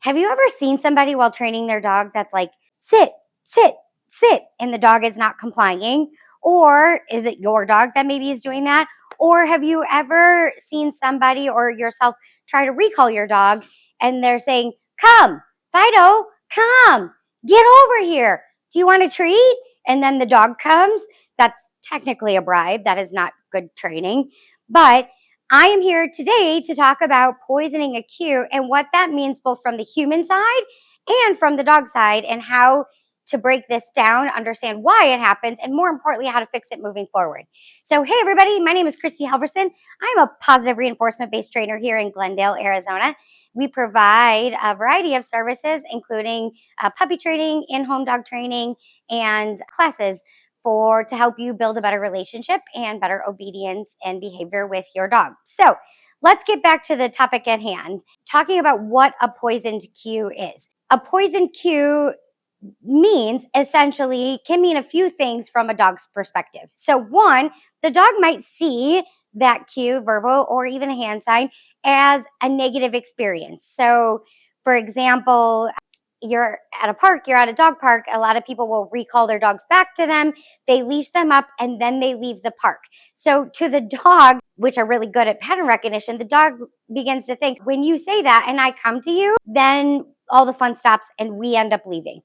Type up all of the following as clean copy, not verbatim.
Have you ever seen somebody while training their dog that's like, sit, sit, sit, and the dog is not complying? Or is it your dog that maybe is doing that? Or have you ever seen somebody or yourself try to recall your dog and they're saying, come, Fido, come, get over here. Do you want a treat? And then the dog comes. That's technically a bribe. That is not good training. But I am here today to talk about poisoning a cue and what that means both from the human side and from the dog side, and how to break this down, understand why it happens, and more importantly, how to fix it moving forward. So, hey everybody, my name is Christy Halverson. I'm a positive reinforcement-based trainer here in Glendale, Arizona. We provide a variety of services, including puppy training, in-home dog training, and classes to help you build a better relationship and better obedience and behavior with your dog. So let's get back to the topic at hand, talking about what a poisoned cue is. A poisoned cue can mean a few things from a dog's perspective. So one, the dog might see that cue, verbal or even a hand sign, as a negative experience. So for example, you're at a park, you're at a dog park, a lot of people will recall their dogs back to them, they leash them up, and then they leave the park. So to the dog, which are really good at pattern recognition, the dog begins to think, when you say that and I come to you, then all the fun stops and we end up leaving.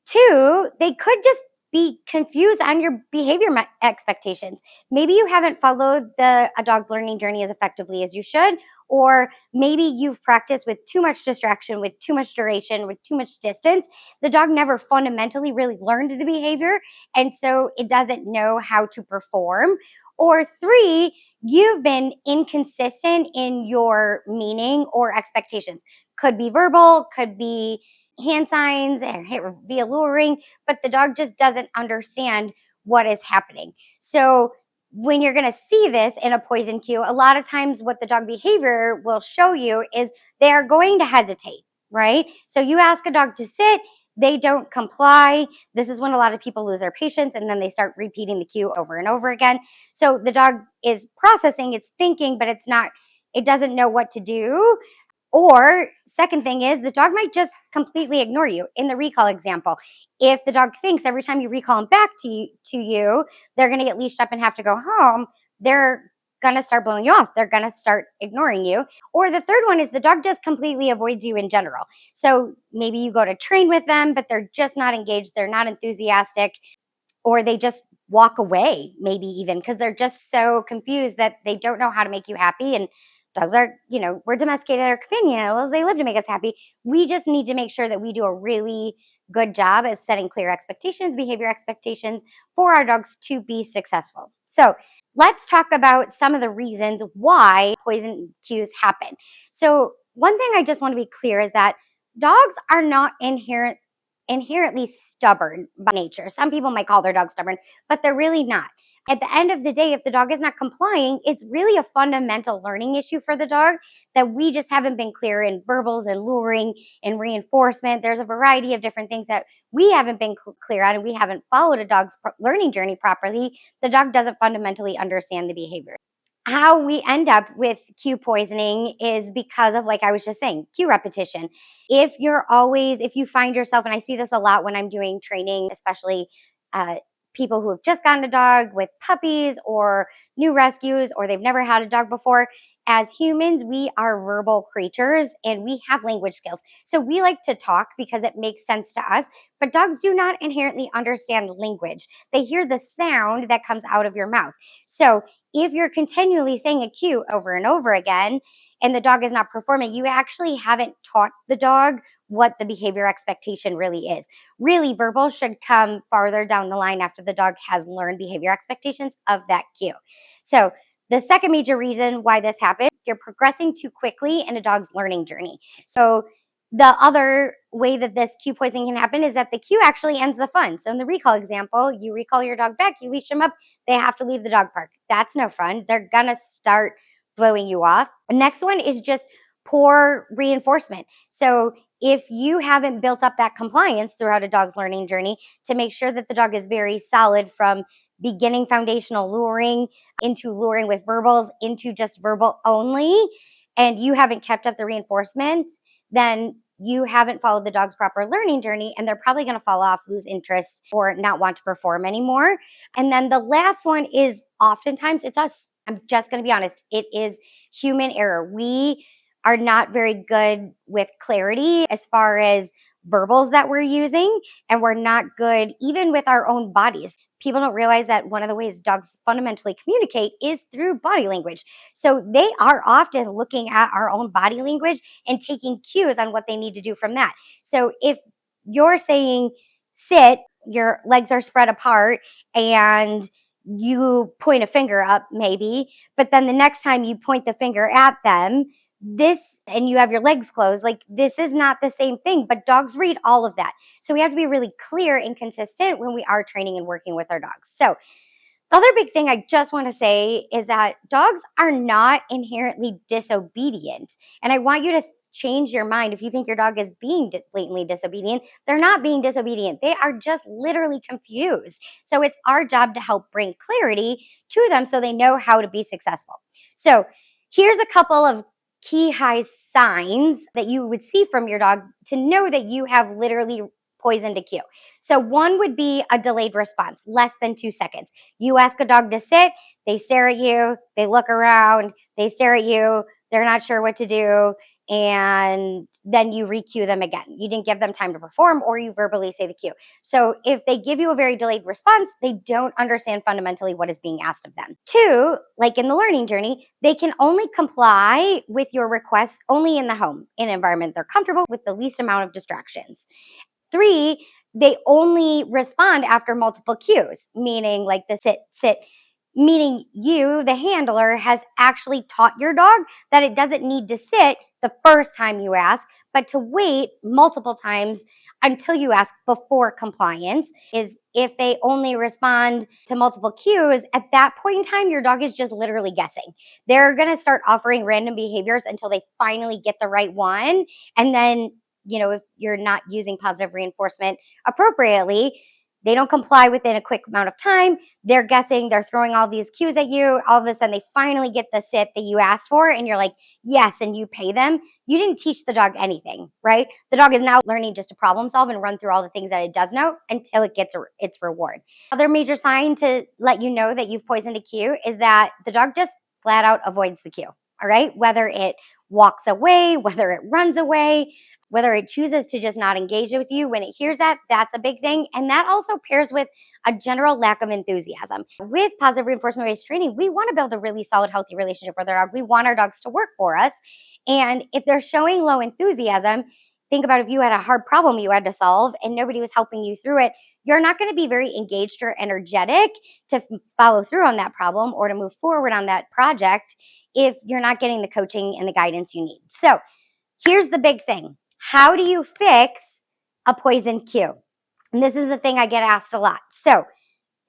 Two, they could just be confused on your behavior expectations. Maybe you haven't followed a dog's learning journey as effectively as you should, or maybe you've practiced with too much distraction, with too much duration, with too much distance. The dog never fundamentally really learned the behavior, and so it doesn't know how to perform. Or three, you've been inconsistent in your meaning or expectations. Could be verbal, could be hand signs, and it would be alluring, but the dog just doesn't understand what is happening. So when you're going to see this in a poison cue, a lot of times what the dog behavior will show you is they are going to hesitate, right? So you ask a dog to sit, they don't comply. This is when a lot of people lose their patience and then they start repeating the cue over and over again. So the dog is processing, it's thinking, but it doesn't know what to do. Or second thing is the dog might just completely ignore you. In the recall example, if the dog thinks every time you recall them back to you, they're going to get leashed up and have to go home, they're going to start blowing you off. They're going to start ignoring you. Or the third one is the dog just completely avoids you in general. So maybe you go to train with them, but they're just not engaged. They're not enthusiastic, or they just walk away, maybe even because they're just so confused that they don't know how to make you happy. And dogs are, we're domesticated, our companion animals, they live to make us happy. We just need to make sure that we do a really good job at setting clear expectations, behavior expectations for our dogs to be successful. So let's talk about some of the reasons why poison cues happen. So one thing I just want to be clear is that dogs are not inherently stubborn by nature. Some people might call their dog stubborn, but they're really not. At the end of the day, if the dog is not complying, it's really a fundamental learning issue for the dog that we just haven't been clear in verbals and luring and reinforcement. There's a variety of different things that we haven't been clear on, and we haven't followed a dog's learning journey properly. The dog doesn't fundamentally understand the behavior. How we end up with cue poisoning is because of, like I was just saying, cue repetition. If you find yourself, and I see this a lot when I'm doing training, especially people who have just gotten a dog with puppies or new rescues, or they've never had a dog before. As humans, we are verbal creatures and we have language skills. So we like to talk because it makes sense to us, but dogs do not inherently understand language. They hear the sound that comes out of your mouth. So if you're continually saying a cue over and over again and the dog is not performing, you actually haven't taught the dog what the behavior expectation really is. Really, verbal should come farther down the line after the dog has learned behavior expectations of that cue. So the second major reason why this happens, you're progressing too quickly in a dog's learning journey. So the other way that this cue poisoning can happen is that the cue actually ends the fun. So in the recall example, you recall your dog back, you leash them up, they have to leave the dog park. That's no fun. They're going to start blowing you off. The next one is just poor reinforcement. So if you haven't built up that compliance throughout a dog's learning journey to make sure that the dog is very solid from beginning foundational luring into luring with verbals into just verbal only, and you haven't kept up the reinforcement, then you haven't followed the dog's proper learning journey, and they're probably going to fall off, lose interest, or not want to perform anymore. And then the last one is oftentimes it's us. I'm just going to be honest. It is human error. We are not very good with clarity as far as verbals that we're using, and we're not good even with our own bodies. People don't realize that one of the ways dogs fundamentally communicate is through body language. So they are often looking at our own body language and taking cues on what they need to do from that. So if you're saying sit, your legs are spread apart, and you point a finger up maybe, but then the next time you point the finger at them, this and you have your legs closed, like this is not the same thing, but dogs read all of that. So we have to be really clear and consistent when we are training and working with our dogs. So the other big thing I just want to say is that dogs are not inherently disobedient. And I want you to change your mind. If you think your dog is being blatantly disobedient, they're not being disobedient. They are just literally confused. So it's our job to help bring clarity to them so they know how to be successful. So here's a couple of key high signs that you would see from your dog to know that you have literally poisoned a cue. So one would be a delayed response, less than 2 seconds. You ask a dog to sit, they stare at you, they look around, they stare at you, they're not sure what to do, and then you re-cue them again. You didn't give them time to perform, or you verbally say the cue. So if they give you a very delayed response, they don't understand fundamentally what is being asked of them. Two, like in the learning journey, they can only comply with your requests only in the home, in an environment they're comfortable with, the least amount of distractions. Three, they only respond after multiple cues, meaning like the sit, meaning you, the handler, has actually taught your dog that it doesn't need to sit the first time you ask, but to wait multiple times until you ask before compliance. Is if they only respond to multiple cues, at that point in time, your dog is just literally guessing. They're going to start offering random behaviors until they finally get the right one. And then, if you're not using positive reinforcement appropriately, they don't comply within a quick amount of time. They're guessing, they're throwing all these cues at you. All of a sudden, they finally get the sit that you asked for, and you're like, yes, and you pay them. You didn't teach the dog anything, right? The dog is now learning just to problem solve and run through all the things that it does know until it gets its reward. Other major sign to let you know that you've poisoned a cue is that the dog just flat out avoids the cue, all right? Whether it walks away, whether it runs away, whether it chooses to just not engage with you when it hears that, that's a big thing. And that also pairs with a general lack of enthusiasm. With positive reinforcement-based training, we want to build a really solid, healthy relationship with our dog. We want our dogs to work for us. And if they're showing low enthusiasm, think about if you had a hard problem you had to solve and nobody was helping you through it, you're not going to be very engaged or energetic to follow through on that problem or to move forward on that project if you're not getting the coaching and the guidance you need. So here's the big thing. How do you fix a poisoned cue? And this is the thing I get asked a lot. So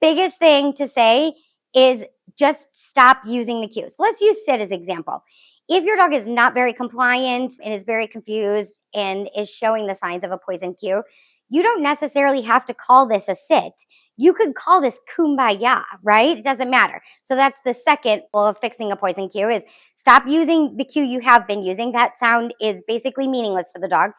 biggest thing to say is just stop using the cues. Let's use sit as example. If your dog is not very compliant and is very confused and is showing the signs of a poison cue, you don't necessarily have to call this a sit. You could call this kumbaya, right? It doesn't matter. So that's the second goal of fixing a poison cue is stop using the cue you have been using. That sound is basically meaningless to the dog.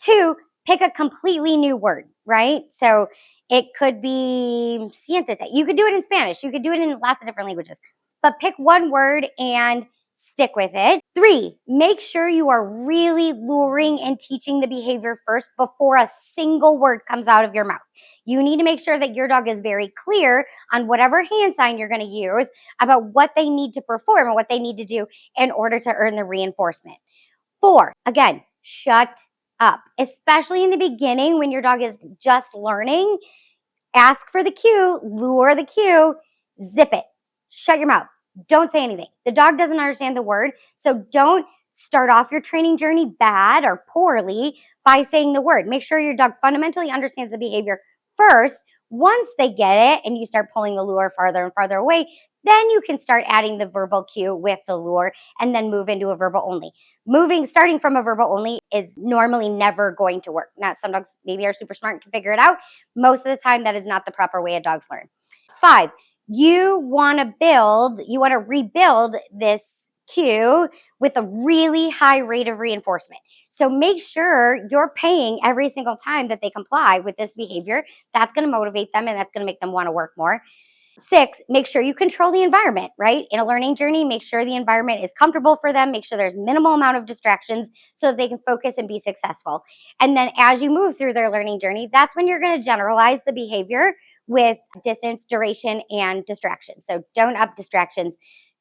Two, pick a completely new word, right? So it could be siéntate. You could do it in Spanish. You could do it in lots of different languages. But pick one word and stick with it. Three, make sure you are really luring and teaching the behavior first before a single word comes out of your mouth. You need to make sure that your dog is very clear on whatever hand sign you're going to use about what they need to perform and what they need to do in order to earn the reinforcement. Four, again, shut up, especially in the beginning when your dog is just learning. Ask for the cue, lure the cue, zip it, shut your mouth. Don't say anything. The dog doesn't understand the word, so don't start off your training journey bad or poorly by saying the word. Make sure your dog fundamentally understands the behavior first. Once they get it and you start pulling the lure farther and farther away, then you can start adding the verbal cue with the lure and then move into a verbal only. Starting from a verbal only is normally never going to work. Now, some dogs maybe are super smart and can figure it out. Most of the time, that is not the proper way dogs learn. Five, you want to rebuild this cue with a really high rate of reinforcement. So make sure you're paying every single time that they comply with this behavior. That's going to motivate them and that's going to make them want to work more. 6, make sure you control the environment, right? In a learning journey, make sure the environment is comfortable for them, make sure there's minimal amount of distractions so that they can focus and be successful. And then as you move through their learning journey, that's when you're going to generalize the behavior with distance, duration, and distraction. So don't up distractions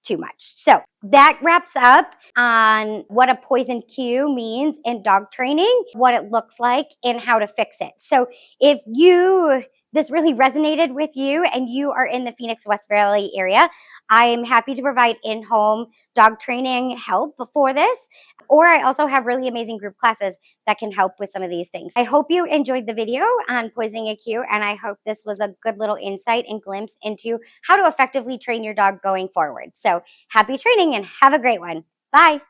too much. So that wraps up on what a poison cue means in dog training, what it looks like, and how to fix it. So if this really resonated with you and you are in the Phoenix West Valley area, I am happy to provide in-home dog training help for this. Or I also have really amazing group classes that can help with some of these things. I hope you enjoyed the video on poisoning a cue, and I hope this was a good little insight and glimpse into how to effectively train your dog going forward. So happy training and have a great one. Bye.